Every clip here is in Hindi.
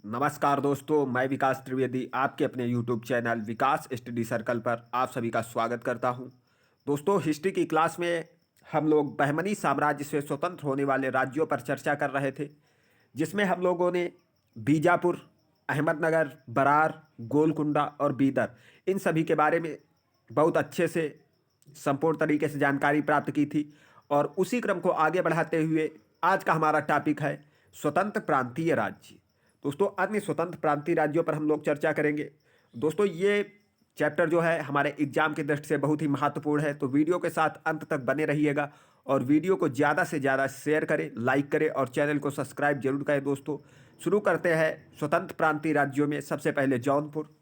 नमस्कार दोस्तों, मैं विकास त्रिवेदी आपके अपने YouTube चैनल विकास स्टडी सर्कल पर आप सभी का स्वागत करता हूं। दोस्तों, हिस्ट्री की क्लास में हम लोग बहमनी साम्राज्य से स्वतंत्र होने वाले राज्यों पर चर्चा कर रहे थे, जिसमें हम लोगों ने बीजापुर, अहमदनगर, बरार, गोलकुंडा और बीदर इन सभी के बारे में बहुत अच्छे से संपूर्ण तरीके से जानकारी प्राप्त की थी। और उसी क्रम को आगे बढ़ाते हुए आज का हमारा टॉपिक है स्वतंत्र प्रांतीय राज्य। दोस्तों, अन्य स्वतंत्र प्रांतीय राज्यों पर हम लोग चर्चा करेंगे। दोस्तों, ये चैप्टर जो है हमारे एग्जाम की दृष्टि से बहुत ही महत्वपूर्ण है, तो वीडियो के साथ अंत तक बने रहिएगा और वीडियो को ज़्यादा से ज़्यादा शेयर करें, लाइक करें और चैनल को सब्सक्राइब जरूर करें। दोस्तों, शुरू करते हैं स्वतंत्र प्रांतीय राज्यों में। सबसे पहले जौनपुर।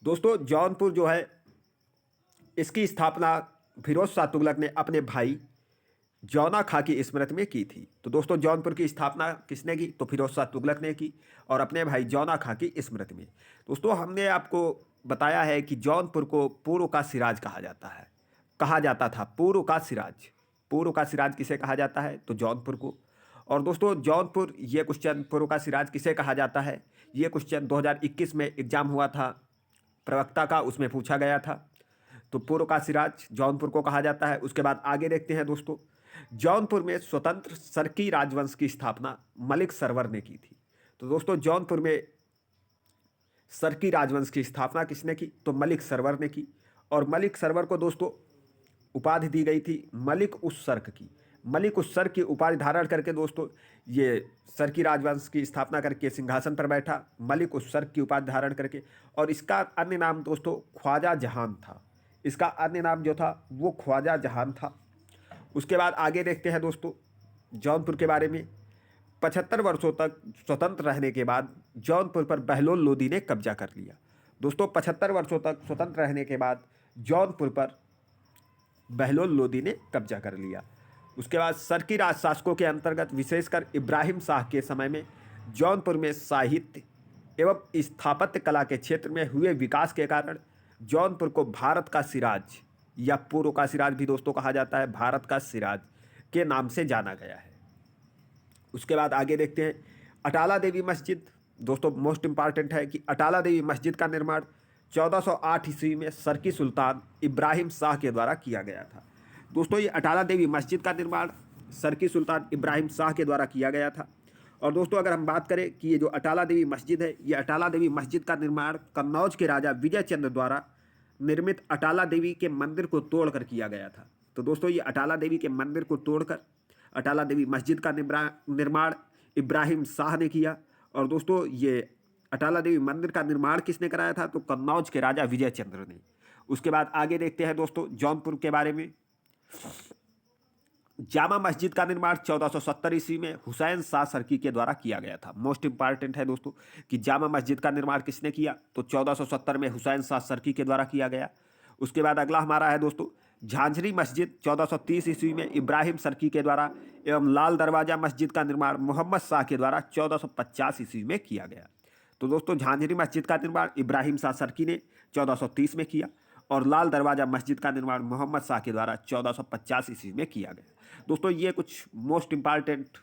दोस्तों, जौनपुर जो है इसकी स्थापना फिरोज शाह तुगलक ने अपने भाई जौना खां की स्मृति में की थी। तो दोस्तों, जौनपुर की स्थापना किसने की? तो फिरोज शाह तुगलक ने की और अपने भाई जौना खां की स्मृति में। दोस्तों, हमने आपको बताया है कि जौनपुर को पूर्व का सिराज कहा जाता है, कहा जाता था पूर्व का सिराज। पूर्व का सिराज किसे कहा जाता है? तो जौनपुर को। और दोस्तों, जौनपुर, ये क्वेश्चन पूर्व का सिराज किसे कहा जाता है, ये क्वेश्चन 2021 में एग्जाम हुआ था प्रवक्ता का, उसमें पूछा गया था। तो पूर्व का सिराज जौनपुर को कहा जाता है। उसके बाद आगे देखते हैं दोस्तों, जौनपुर में स्वतंत्र सरकी राजवंश की स्थापना मलिक सरवर ने की थी। तो दोस्तों, जौनपुर में सरकी राजवंश की स्थापना किसने की? तो मलिक सरवर ने की। और मलिक सरवर को दोस्तों उपाधि दी गई थी मलिक उस सर्क की। मलिक उस सर्क की उपाधि धारण करके दोस्तों ये सरकी राजवंश की स्थापना करके सिंहासन पर बैठा, मलिक उस सर्क की उपाधि धारण करके। और इसका अन्य नाम दोस्तों ख्वाजा जहान था। इसका अन्य नाम जो था वो ख्वाजा जहान था। उसके बाद आगे देखते हैं दोस्तों जौनपुर के बारे में। 75 वर्षों तक स्वतंत्र रहने के बाद जौनपुर पर बहलोल लोदी ने कब्जा कर लिया। दोस्तों, 75 वर्षों तक स्वतंत्र रहने के बाद जौनपुर पर बहलोल लोदी ने कब्जा कर लिया। उसके बाद सरकी राज शासकों के अंतर्गत विशेषकर इब्राहिम शाह के समय में जौनपुर में साहित्य एवं स्थापत्य कला के क्षेत्र में हुए विकास के कारण जौनपुर को भारत का सिराज या पूर्व का सिराज भी दोस्तों कहा जाता है, भारत का सिराज के नाम से जाना गया है। उसके बाद आगे देखते हैं अटाला देवी मस्जिद। दोस्तों, मोस्ट इंपॉर्टेंट है कि अटाला देवी मस्जिद का निर्माण 1408 ईस्वी में सरकी सुल्तान इब्राहिम शाह के द्वारा किया गया था। दोस्तों, ये अटाला देवी मस्जिद का निर्माण सरकी सुल्तान इब्राहिम शाह के द्वारा किया गया था। और दोस्तों, अगर हम बात करें कि ये जो अटाला देवी मस्जिद है, ये अटाला देवी मस्जिद का निर्माण कन्नौज के राजा विजय चंद्र द्वारा निर्मित अटाला देवी के मंदिर को तोड़कर किया गया था। तो दोस्तों, ये अटाला देवी के मंदिर को तोड़कर अटाला देवी मस्जिद का निर्माण इब्राहिम शाह ने किया। और दोस्तों, ये अटाला देवी मंदिर का निर्माण किसने कराया था? तो कन्नौज के राजा विजय चंद्र ने। उसके बाद आगे देखते हैं दोस्तों जौनपुर के बारे में। जामा मस्जिद का निर्माण 1470 ईस्वी में हुसैन शाह सरकी के द्वारा किया गया था। मोस्ट इंपॉर्टेंट है दोस्तों कि जामा मस्जिद का निर्माण किसने किया? तो 1470 में हुसैन शाह सरकी के द्वारा किया गया। उसके बाद अगला हमारा है दोस्तों झांझरी मस्जिद 1430 ईस्वी में इब्राहिम सरकी के द्वारा एवं लाल दरवाजा मस्जिद का निर्माण मोहम्मद शाह के द्वारा 1450 ईस्वी में किया गया। तो दोस्तों, झांझरी मस्जिद का निर्माण इब्राहिम शाह सरकी ने 1430 में किया और लाल दरवाजा मस्जिद का निर्माण मोहम्मद शाह के द्वारा 1450 ईस्वी में किया गया। दोस्तों, ये कुछ मोस्ट इंपॉर्टेंट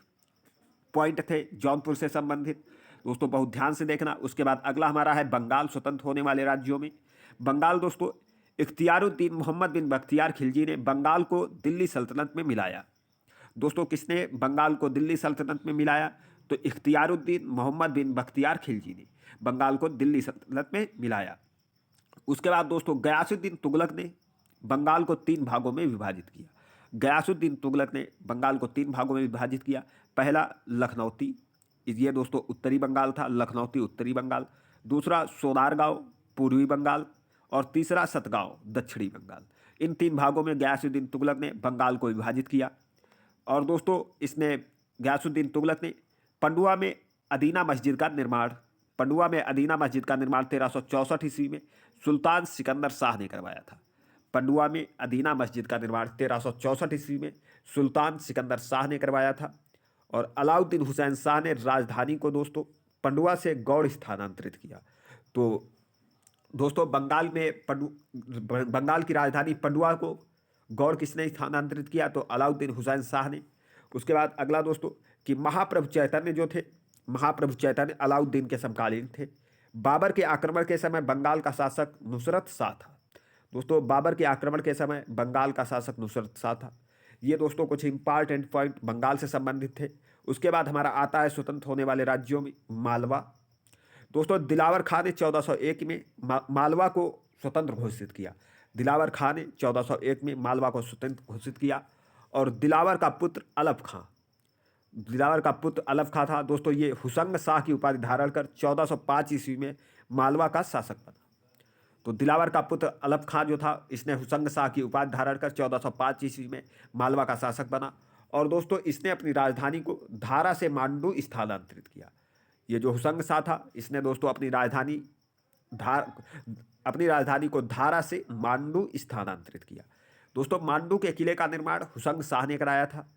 पॉइंट थे जौनपुर से संबंधित। दोस्तों, बहुत ध्यान से देखना। उसके बाद अगला हमारा है बंगाल, स्वतंत्र होने वाले राज्यों में। बंगाल दोस्तों इख्तियारुद्दीन मोहम्मद बिन बख्तियार खिलजी ने बंगाल को दिल्ली सल्तनत में मिलाया। दोस्तों, किसने बंगाल को दिल्ली सल्तनत में मिलाया? तो इख्तियारुद्दीन मोहम्मद बिन बख्तियार खिलजी ने बंगाल को दिल्ली सल्तनत में मिलाया। उसके बाद दोस्तों गयासुद्दीन तुगलक ने बंगाल को 3 भागों में विभाजित किया। गयासुद्दीन तुगलक ने बंगाल को 3 भागों में विभाजित किया। पहला लखनौती, ये दोस्तों उत्तरी बंगाल था, लखनौती उत्तरी बंगाल। दूसरा सोनारगांव पूर्वी बंगाल और तीसरा सतगांव दक्षिणी बंगाल। इन 3 भागों में गयासुद्दीन तुगलक ने बंगाल को विभाजित किया। और दोस्तों, इसने गयासुद्दीन तुगलक ने पंडुआ में अदीना मस्जिद का निर्माण 1364 ईस्वी में सुल्तान सिकंदर शाह ने करवाया था। पंडुआ में अदीना मस्जिद का निर्माण 1364 ईस्वी में सुल्तान सिकंदर शाह ने करवाया था। और अलाउद्दीन हुसैन शाह ने राजधानी को दोस्तों पंडुआ से गौड़ स्थानांतरित किया। तो दोस्तों, बंगाल की राजधानी पंडुआ को गौड़ किसने स्थानांतरित किया? तो अलाउद्दीन हुसैन शाह ने। उसके बाद अगला दोस्तों कि महाप्रभु चैतन्य जो थे महाप्रभु चैतन्य अलाउद्दीन के समकालीन थे। बाबर के आक्रमण के समय बंगाल का शासक नुसरत शाह था। दोस्तों बाबर के आक्रमण के समय बंगाल का शासक नुसरत शाह था। ये दोस्तों कुछ इंपॉर्टेंट पॉइंट बंगाल से संबंधित थे। उसके बाद हमारा आता है स्वतंत्र होने वाले राज्यों में मालवा। दोस्तों दिलावर खां ने 1401 में मालवा को स्वतंत्र घोषित किया। दिलावर खां ने 1401 में मालवा को स्वतंत्र घोषित किया। और दिलावर का पुत्र अलफ खां, दिलावर का पुत्र अलफ खां था दोस्तों, ये हुसंग शाह की उपाधि धारण कर 1405 ईस्वी में मालवा का शासक बना। तो दिलावर का पुत्र अलफ खां जो था, इसने हुसंग शाह की उपाधि धारण कर 1405 ईस्वी में मालवा का शासक बना। और दोस्तों इसने अपनी राजधानी को धारा से मांडू स्थानांतरित किया। ये जो हुसंग शाह था, इसने दोस्तों अपनी राजधानी को धारा से मांडू स्थानांतरित किया। दोस्तों मांडू के किले का निर्माण हुसंग शाह ने कराया था।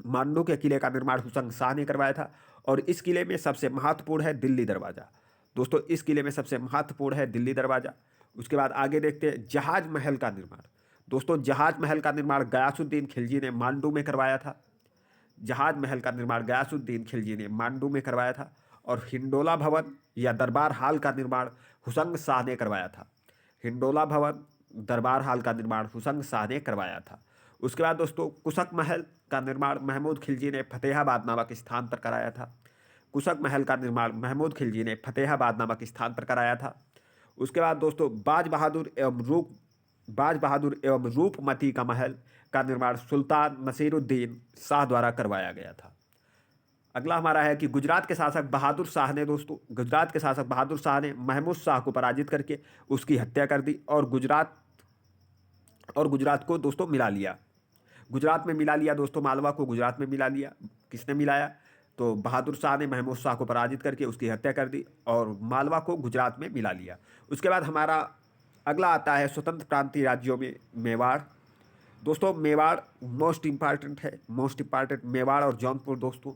मांडू के किले का निर्माण हुसंग शाह ने करवाया था। और इस किले में सबसे महत्वपूर्ण है दिल्ली दरवाज़ा। दोस्तों इस किले में सबसे महत्वपूर्ण है दिल्ली दरवाज़ा। उसके बाद आगे देखते हैं जहाज महल का निर्माण। दोस्तों जहाज महल का निर्माण गयासुद्दीन खिलजी ने मांडू में करवाया था। जहाज महल का निर्माण गयासुद्दीन खिलजी ने मांडू में करवाया था। और हिंडोला भवन या दरबार हाल का निर्माण हुसंग शाह ने करवाया था। हिंडोला भवन, दरबार हाल का निर्माण हुसंग शाह ने करवाया था। उसके बाद दोस्तों कुशक महल का निर्माण महमूद खिलजी ने फतेहाबाद नामक स्थान पर कराया था। कुशक महल का निर्माण महमूद खिलजी ने फतेहाबाद नामक स्थान पर कराया था। उसके बाद दोस्तों बाज बहादुर एवं रूपमती का महल का निर्माण सुल्तान नसीरुद्दीन शाह द्वारा करवाया गया था। अगला हमारा है कि गुजरात के शासक बहादुर शाह ने महमूद शाह को पराजित करके उसकी हत्या कर दी और गुजरात को दोस्तों मिला लिया। गुजरात में मिला लिया दोस्तों, मालवा को गुजरात में मिला लिया। किसने मिलाया? तो बहादुर शाह ने महमूद शाह को पराजित करके उसकी हत्या कर दी और मालवा को गुजरात में मिला लिया। उसके बाद हमारा अगला आता है स्वतंत्र प्रांतीय राज्यों में मेवाड़। दोस्तों मेवाड़ मोस्ट इंपॉर्टेंट मेवाड़ और जौनपुर। दोस्तों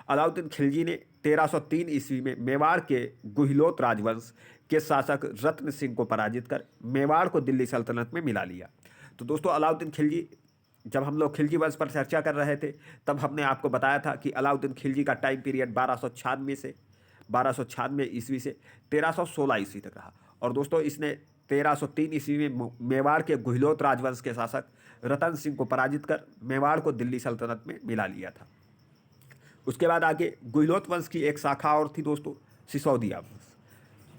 अलाउद्दीन खिलजी ने 1303 ईस्वी में मेवाड़ के गुहिलोत राजवंश के शासक रत्न सिंह को पराजित कर मेवाड़ को दिल्ली सल्तनत में मिला लिया। तो दोस्तों अलाउद्दीन खिलजी, जब हम लोग खिलजी वंश पर चर्चा कर रहे थे तब हमने आपको बताया था कि अलाउद्दीन खिलजी का टाइम पीरियड 1296 ईस्वी से 1316 ईस्वी तक रहा। और दोस्तों इसने 1303 ईस्वी में मेवाड़ के गुहिलोत राजवंश के शासक रतन सिंह को पराजित कर मेवाड़ को दिल्ली सल्तनत में मिला लिया था। उसके बाद आगे गुहिलोत वंश की एक शाखा और थी दोस्तों, सिसोदिया वंश।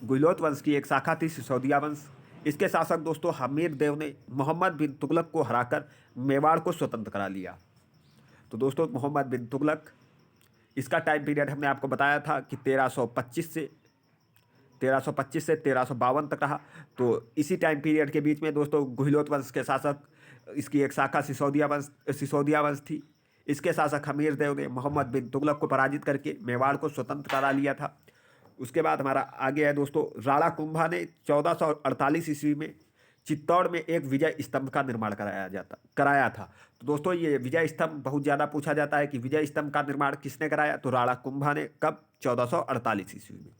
गुहिलोत वंश की एक शाखा थी सिसोदिया वंश। इसके शासक दोस्तों हमीर देव ने मोहम्मद बिन तुगलक को हराकर मेवाड़ को स्वतंत्र करा लिया। तो दोस्तों मोहम्मद बिन तुगलक, इसका टाइम पीरियड हमने आपको बताया था कि 1325 से 1352 तक रहा। तो इसी टाइम पीरियड के बीच में दोस्तों गुहिलोत वंश के शासक, इसकी एक शाखा सिसोदिया वंश थी। इसके शासक हमीर देव ने मोहम्मद बिन तुगलक को पराजित करके मेवाड़ को स्वतंत्र करा लिया था। उसके बाद हमारा आगे है दोस्तों राणा कुंभा ने 1448 ईस्वी में चित्तौड़ में एक विजय स्तंभ का निर्माण कराया था। तो दोस्तों ये विजय स्तंभ बहुत ज़्यादा पूछा जाता है कि विजय स्तंभ का निर्माण किसने कराया? तो राणा कुंभा ने। कब? 1448 ईस्वी में।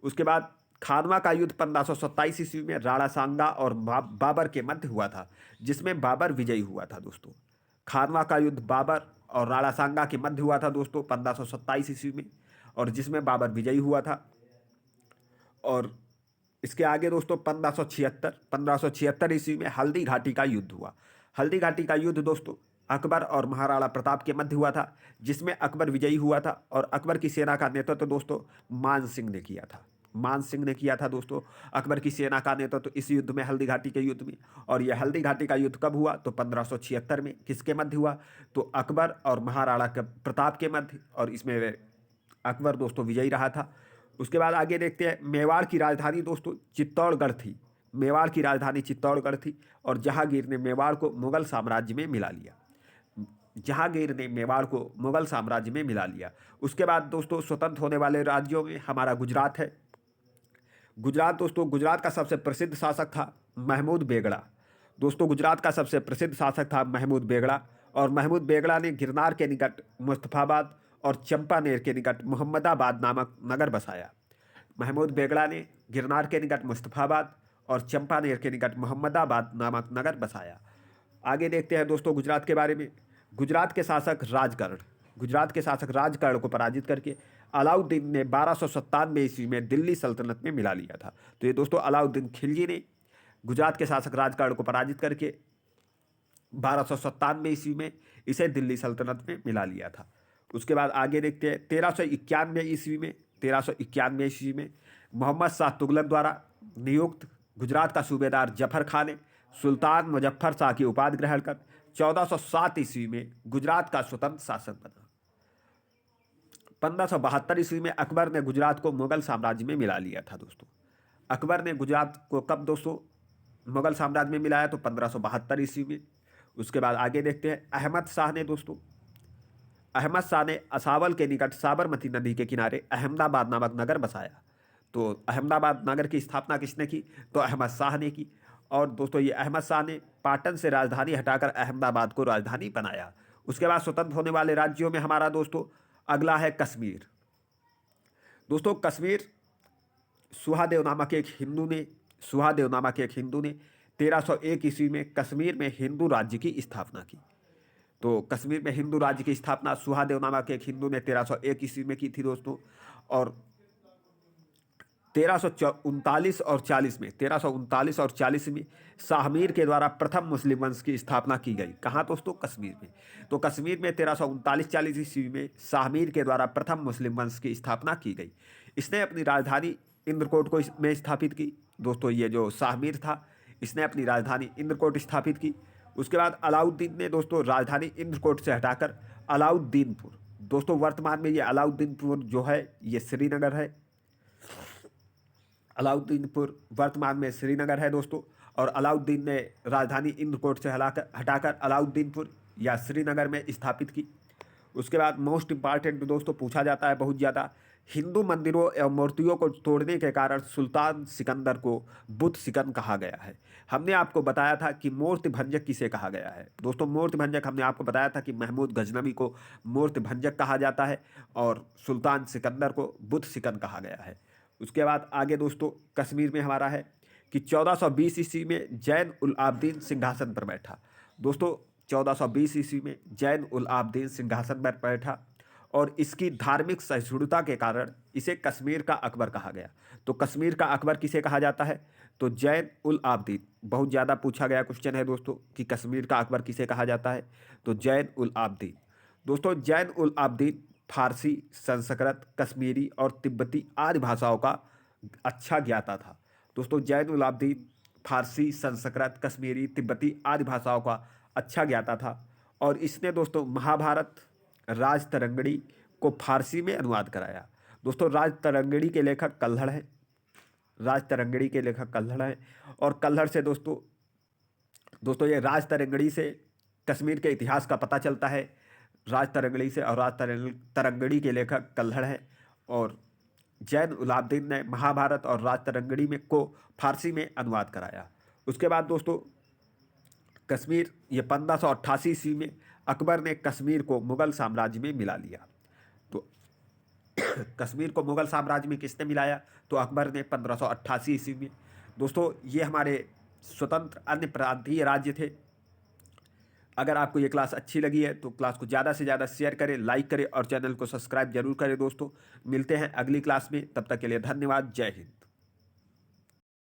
उसके बाद खानवा का युद्ध 1527 ईस्वी में राणा सांगा और बाबर के मध्य हुआ था, जिसमें बाबर विजयी हुआ था। दोस्तों खानवा का युद्ध बाबर और राणा सांगा के मध्य हुआ था दोस्तों 1527 ईस्वी में, और जिसमें बाबर विजयी हुआ था। और इसके आगे दोस्तों 1576 ईस्वी में हल्दी घाटी का युद्ध हुआ। हल्दी घाटी का युद्ध दोस्तों अकबर और महाराणा प्रताप के मध्य हुआ था, जिसमें अकबर विजयी हुआ था। और अकबर की सेना का नेतृत्व दोस्तों मान सिंह ने किया था। दोस्तों अकबर की सेना का नेतृत्व इस युद्ध में, हल्दी घाटी के युद्ध में। और यह हल्दी घाटी का युद्ध कब हुआ? तो 1576 में। किसके मध्य हुआ? तो अकबर और महाराणा प्रताप के मध्य, और इसमें अकबर दोस्तों विजयी रहा था। उसके बाद आगे देखते हैं मेवाड़ की राजधानी दोस्तों चित्तौड़गढ़ थी। मेवाड़ की राजधानी चित्तौड़गढ़ थी और जहांगीर ने मेवाड़ को मुगल साम्राज्य में मिला लिया। उसके बाद दोस्तों स्वतंत्र होने वाले राज्यों में हमारा गुजरात है। गुजरात दोस्तों, गुजरात का सबसे प्रसिद्ध शासक था महमूद बेगड़ा। दोस्तों गुजरात का सबसे प्रसिद्ध शासक था महमूद बेगड़ा। और महमूद बेगड़ा ने गिरनार के निकट मुस्तफाबाद और चंपानेर के निकट मोहम्मदाबाद नामक नगर बसाया। महमूद बेगड़ा ने गिरनार के निकट मुस्तफाबाद और चंपानेर के निकट मोहम्मदाबाद नामक नगर बसाया। आगे देखते हैं दोस्तों गुजरात के बारे में। गुजरात के शासक राजगढ़। गुजरात के शासक राजकर्ण को पराजित करके अलाउद्दीन ने 1297 ईस्वी में दिल्ली सल्तनत में मिला लिया था। तो ये दोस्तों अलाउद्दीन खिलजी ने गुजरात के शासक राजकर्ण को पराजित करके 1297 ईस्वी में इसे दिल्ली सल्तनत में मिला लिया था। उसके बाद आगे देखते हैं 1391 ईस्वी में मोहम्मद शाह तुगलक द्वारा नियुक्त गुजरात का सूबेदार जफर खान ने सुल्तान मुजफ्फर शाह की उपाधि ग्रहण कर 1407 ईस्वी में गुजरात का स्वतंत्र शासक बना। 1572 ईस्वी में अकबर ने गुजरात को मुगल साम्राज्य में मिला लिया था। दोस्तों अकबर ने गुजरात को कब दोस्तों मुगल साम्राज्य में मिलाया? तो 1572 ईस्वी में। उसके बाद आगे देखते हैं अहमद शाह ने असावल के निकट साबरमती नदी के किनारे अहमदाबाद नामक नगर बसाया। तो अहमदाबाद नगर की स्थापना किसने की? तो अहमद शाह ने की। और दोस्तों ये अहमद शाह ने पाटन से राजधानी हटाकर अहमदाबाद को राजधानी बनाया। उसके बाद स्वतंत्र होने वाले राज्यों में हमारा दोस्तों अगला है कश्मीर। दोस्तों कश्मीर सुहादेव नामक एक हिंदू ने 1301 ईस्वी में कश्मीर में हिंदू राज्य की स्थापना की। तो कश्मीर में हिंदू राज्य की स्थापना सुहादेव नामक एक हिंदू ने 1301 ईस्वी में की थी दोस्तों। और 1339 और 40 में शाहमीर के द्वारा प्रथम मुस्लिम वंश की स्थापना की गई। कहाँ दोस्तों? कश्मीर में। तो कश्मीर में 1339-40 ईस्वी में शाहमीर के द्वारा प्रथम मुस्लिम वंश की स्थापना की गई। इसने अपनी राजधानी इंद्रकोट में स्थापित की। दोस्तों ये जो शाहमीर था इसने अपनी राजधानी इंद्रकोट स्थापित की। उसके बाद अलाउद्दीन ने दोस्तों राजधानी इंद्रकोट से हटाकर अलाउद्दीनपुर, दोस्तों वर्तमान में ये अलाउद्दीनपुर जो है ये श्रीनगर है। अलाउद्दीनपुर वर्तमान में श्रीनगर है दोस्तों। और अलाउद्दीन ने राजधानी इंद्रकोट से हटाकर अलाउद्दीनपुर या श्रीनगर में स्थापित की। उसके बाद मोस्ट इम्पॉर्टेंट दोस्तों पूछा जाता है बहुत ज़्यादा, हिंदू मंदिरों एवं मूर्तियों को तोड़ने के कारण सुल्तान सिकंदर को बुत सिकंद कहा गया है। हमने आपको बताया था कि मूर्ति भंजक किसे कहा गया है। दोस्तों मूर्ति भंजक हमने आपको बताया था कि महमूद गजनवी को मूर्ति भंजक कहा जाता है और सुल्तान सिकंदर को बुत सिकंद कहा गया है। उसके बाद आगे दोस्तों कश्मीर में हमारा है कि 1420 ईस्वी में जैन उल आबदीन सिंहासन पर बैठा। दोस्तों 1420 ईस्वी में जैन उल आबदीन सिंहासन पर बैठा और इसकी धार्मिक सहिष्णुता के कारण इसे कश्मीर का अकबर कहा गया। तो कश्मीर का अकबर किसे कहा जाता है? तो जैन उल आबदीन। बहुत ज़्यादा पूछा गया क्वेश्चन है दोस्तों कि कश्मीर का अकबर किसे कहा जाता है? तो जैन उल आबदीन। दोस्तों जैन उल आबदीन फारसी, संस्कृत, कश्मीरी और तिब्बती आदि भाषाओं का अच्छा ज्ञाता था। दोस्तों जैन उल आबदीन फारसी, संस्कृत, कश्मीरी, तिब्बती आदि भाषाओं का अच्छा ज्ञाता था और इसने दोस्तों महाभारत राजतरंगिणी को फारसी में अनुवाद कराया। दोस्तों राजतरंगिणी के लेखक कल्हड़ हैं। और कल्हड़ से दोस्तों ये राजतरंगिणी से कश्मीर के इतिहास का पता चलता है। राजतरंगिणी से और राजतरंगिणी के लेखक कल्हड़ हैं। और जैन उल आबदीन ने महाभारत और राजतरंगिणी में को फारसी में अनुवाद कराया। उसके बाद दोस्तों कश्मीर ये 1588 ईस्वी में अकबर ने कश्मीर को मुगल साम्राज्य में मिला लिया। तो कश्मीर को मुगल साम्राज्य में किसने मिलाया? तो अकबर ने 1588 ईस्वी में। दोस्तों ये हमारे स्वतंत्र अन्य प्रांतीय राज्य थे। अगर आपको ये क्लास अच्छी लगी है तो क्लास को ज़्यादा से ज़्यादा शेयर करें, लाइक करें और चैनल को सब्सक्राइब जरूर करें। दोस्तों मिलते हैं अगली क्लास में, तब तक के लिए धन्यवाद। जय हिंद।